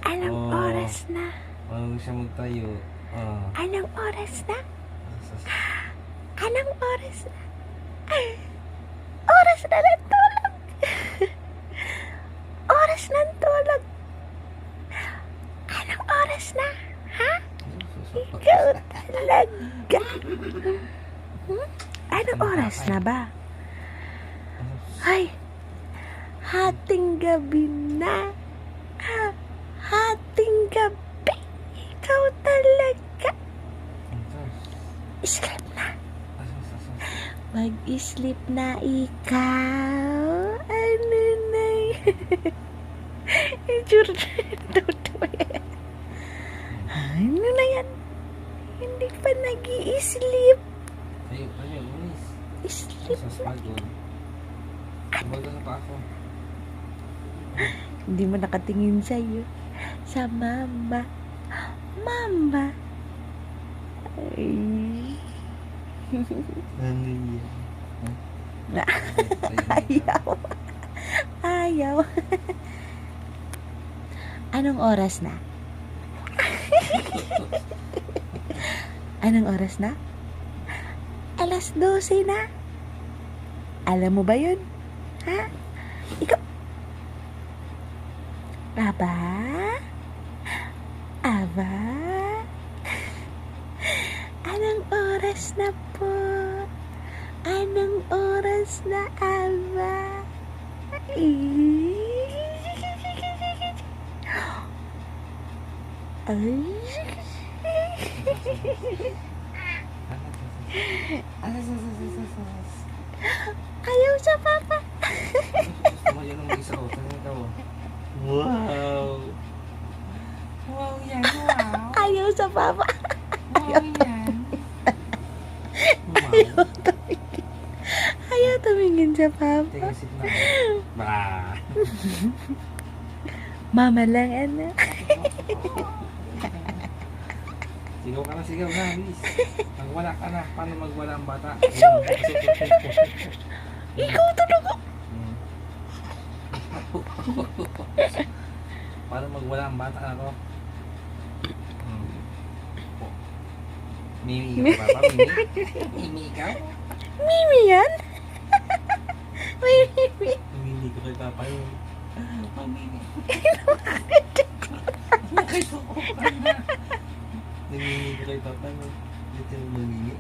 Anong oras na? Bago siya magtayo. Anong oras na? Anong oras na? Oras na ng tulog. Oras ng tulog. Anong oras na? Ha? Ikaw talaga. Anong oras na ba? Ay, hating gabi na. Hating gabi. Ikaw talaga. Sleep na. Mag-sleep na ikaw. Ano na yan? Ano na yan? Hindi pa nag-i-sleep. Tayo, ulis. Sleep na. Sasagod. Sabag ka sa pa ako. Hindi mo nakatingin sa'yo. Sa mama. Mama. Ay. Ano yan? Ayaw. Ayaw. Anong oras na? Anong oras na? 12:00 na. Alam mo ba yun? Ha? Ikaw? Aba? Aba? Anong oras na po? Anong oras na, Aba? Ay. Ayaw sa papa. Tumayo ng isa ko. Tingnan ka mo. Wow! Wow yan, wow. Ayaw sa papa. Wow yan. Ayaw tumingin. Ayaw tumingin sa papa. Tingnan sit na. Bah! Mama lang, anak. Sigaw ka na, sigaw na, please. Magwala ka na. Paano magwala ang bata? Ikaw talaga. Paano magwala ang bata ako? Mimi ka ba? Mimi? Mimi ikaw? Mimi yan? Mimi. Mimi ko kay papa yun. Pamili. Namimi ko kay papa yun. Dito yung namimi.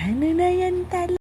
Ano na yan talaga?